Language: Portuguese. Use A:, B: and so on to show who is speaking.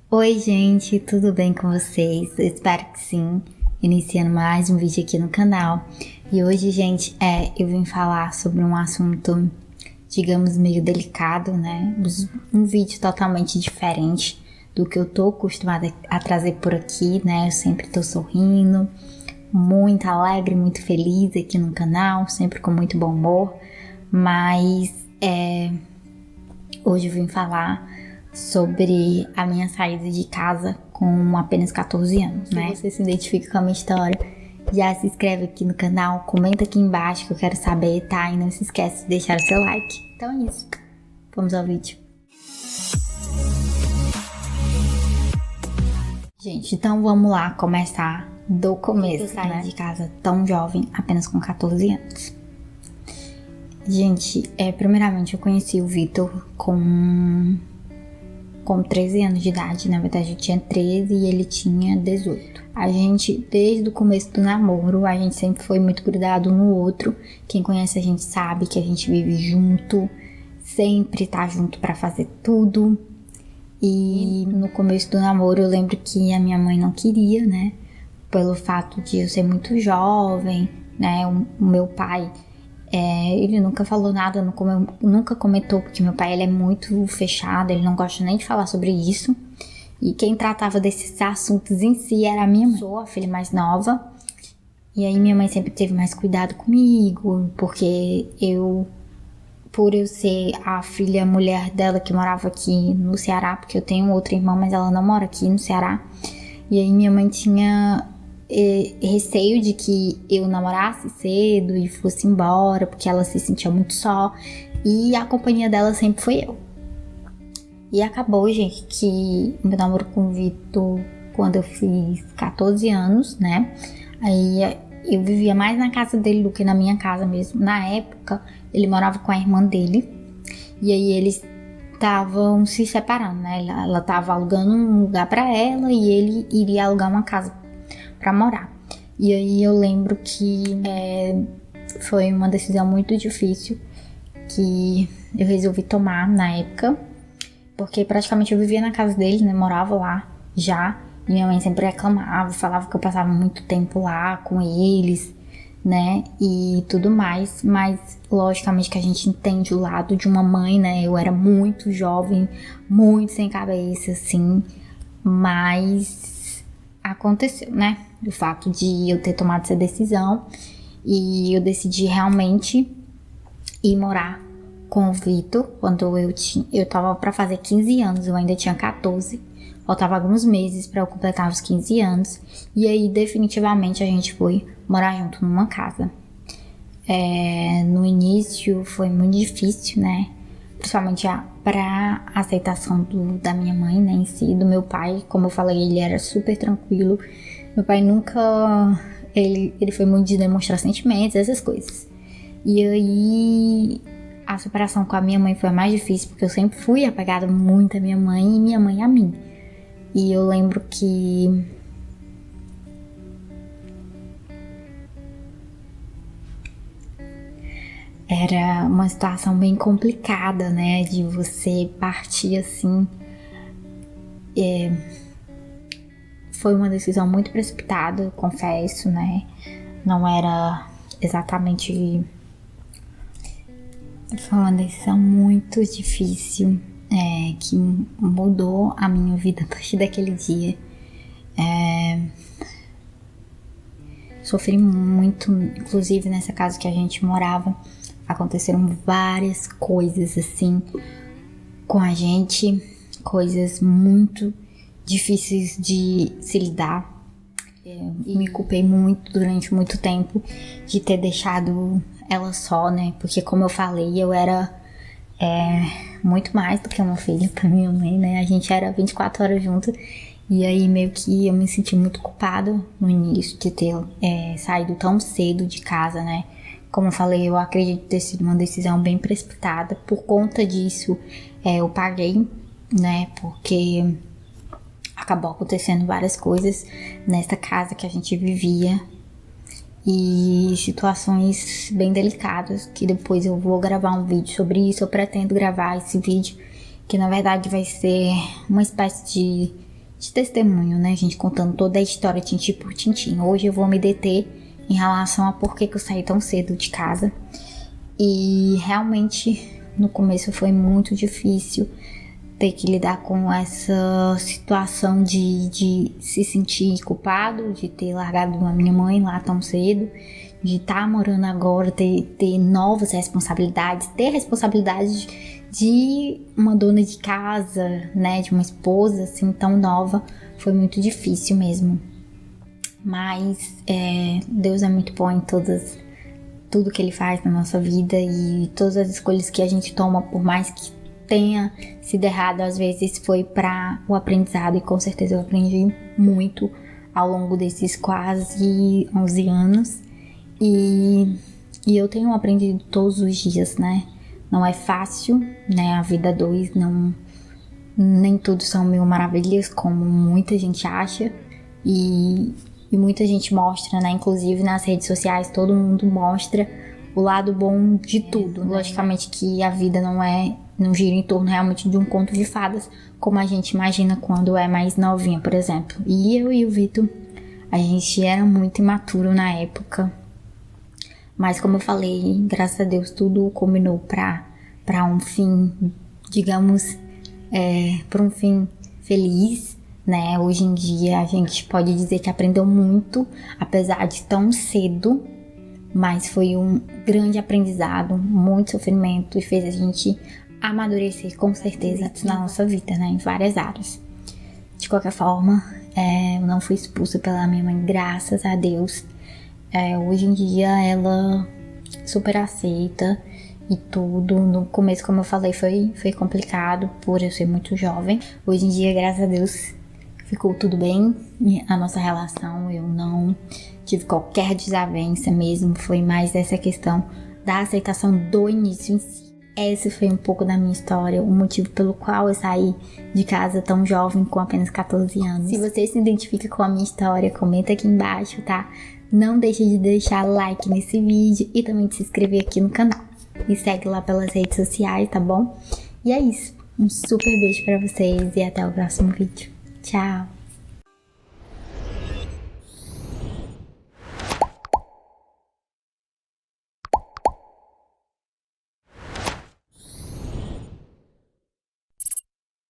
A: Oi gente, tudo bem com vocês? Eu espero que sim. Iniciando mais um vídeo aqui no canal. E hoje, gente, eu vim falar sobre um assunto, digamos, meio delicado, né? Um vídeo totalmente diferente do que eu tô acostumada a trazer por aqui, né? Eu sempre tô sorrindo, muito alegre, muito feliz aqui no canal, sempre com muito bom humor. Mas hoje eu vim falar sobre a minha saída de casa com apenas 14 anos, né? Se você se identifica com a minha história, já se inscreve aqui no canal, comenta aqui embaixo que eu quero saber, tá? E não se esquece de deixar o seu like. Então é isso, vamos ao vídeo. Gente, então vamos lá começar do começo, eu saí de casa tão jovem, apenas com 14 anos. Gente, primeiramente eu conheci o Vitor com 13 anos de idade. Na verdade eu tinha 13 e ele tinha 18. A gente, desde o começo do namoro, a gente sempre foi muito grudado um no outro. Quem conhece a gente sabe que a gente vive junto, sempre tá junto pra fazer tudo. E no começo do namoro eu lembro que a minha mãe não queria, né? Pelo fato de eu ser muito jovem, né? O meu pai, ele nunca falou nada, nunca comentou, porque meu pai ele é muito fechado, ele não gosta nem de falar sobre isso. E quem tratava desses assuntos em si era a minha mãe. Sou a filha mais nova, e aí minha mãe sempre teve mais cuidado comigo, porque por eu ser a filha mulher dela que morava aqui no Ceará, porque eu tenho outra irmã, mas ela não mora aqui no Ceará. E aí minha mãe tinha receio de que eu namorasse cedo e fosse embora, porque ela se sentia muito só, e a companhia dela sempre foi eu. E acabou, gente, que o meu namoro com o Vitor, quando eu fiz 14 anos, né, aí eu vivia mais na casa dele do que na minha casa mesmo. Na época, ele morava com a irmã dele, e aí eles estavam se separando, né, ela tava alugando um lugar pra ela e ele iria alugar uma casa pra morar. E aí eu lembro que foi uma decisão muito difícil que eu resolvi tomar na época, porque praticamente eu vivia na casa deles, né, morava lá já, e minha mãe sempre reclamava, falava que eu passava muito tempo lá com eles, né, e tudo mais, mas logicamente que a gente entende o lado de uma mãe, né, eu era muito jovem, muito sem cabeça, assim, mas aconteceu, né, o fato de eu ter tomado essa decisão e eu decidi realmente ir morar com o Vitor quando eu tava pra fazer 15 anos, eu ainda tinha 14, faltava alguns meses pra eu completar os 15 anos, e aí definitivamente a gente foi morar junto numa casa. No início foi muito difícil, né, principalmente pra aceitação da minha mãe, né, em si, do meu pai. Como eu falei, ele era super tranquilo. Meu pai nunca... Ele foi muito de demonstrar sentimentos, essas coisas. E aí a separação com a minha mãe foi a mais difícil, porque eu sempre fui apegada muito à minha mãe e minha mãe a mim. E eu lembro que era uma situação bem complicada, né, de você partir assim. Foi uma decisão muito precipitada, eu confesso, né? Não era exatamente... Foi uma decisão muito difícil, que mudou a minha vida a partir daquele dia. Sofri muito, inclusive nessa casa que a gente morava, aconteceram várias coisas assim com a gente, coisas muito difíceis de se lidar. Me culpei muito durante muito tempo de ter deixado ela só, né? Porque como eu falei, eu era muito mais do que uma filha pra minha mãe, né? A gente era 24 horas junto. E aí meio que eu me senti muito culpada no início de ter saído tão cedo de casa, né? Como eu falei, eu acredito ter sido uma decisão bem precipitada. Por conta disso, eu paguei, né? Porque acabou acontecendo várias coisas nesta casa que a gente vivia. E situações bem delicadas, que depois eu vou gravar um vídeo sobre isso. Eu pretendo gravar esse vídeo, que na verdade vai ser uma espécie de testemunho, né, gente, contando toda a história tintim por tintim. Hoje eu vou me deter em relação a por que eu saí tão cedo de casa. E realmente no começo foi muito difícil ter que lidar com essa situação de se sentir culpado, de ter largado a minha mãe lá tão cedo, de estar morando agora, ter novas responsabilidades, ter responsabilidades de uma dona de casa, né, de uma esposa assim tão nova. Foi muito difícil mesmo. Mas Deus é muito bom em tudo que Ele faz na nossa vida, e todas as escolhas que a gente toma, por mais que tenha sido errado, às vezes foi para o aprendizado, e com certeza eu aprendi muito ao longo desses quase 11 anos, e eu tenho aprendido todos os dias, né? Não é fácil, né? A vida a dois, nem tudo são mil maravilhas, como muita gente acha, e muita gente mostra, né? Inclusive nas redes sociais, todo mundo mostra o lado bom de tudo. Logicamente que a vida não gira em torno realmente de um conto de fadas, como a gente imagina quando é mais novinha, por exemplo. E eu e o Vitor, a gente era muito imaturo na época, mas como eu falei, graças a Deus tudo combinou para um fim, digamos, para um fim feliz, né? Hoje em dia a gente pode dizer que aprendeu muito, apesar de tão cedo, mas foi um grande aprendizado, muito sofrimento, e fez a gente amadurecer com certeza na nossa vida, né? Em várias áreas. De qualquer forma, eu não fui expulsa pela minha mãe, graças a Deus. Hoje em dia ela super aceita e tudo. No começo, como eu falei, foi complicado por eu ser muito jovem. Hoje em dia, graças a Deus, ficou tudo bem a nossa relação. Eu não tive qualquer desavença mesmo, foi mais essa questão da aceitação do início em si. Esse foi um pouco da minha história, o motivo pelo qual eu saí de casa tão jovem, com apenas 14 anos. Se você se identifica com a minha história, comenta aqui embaixo, tá? Não deixe de deixar like nesse vídeo e também de se inscrever aqui no canal. Me segue lá pelas redes sociais, tá bom? E é isso. Um super beijo pra vocês e até o próximo vídeo. Tchau!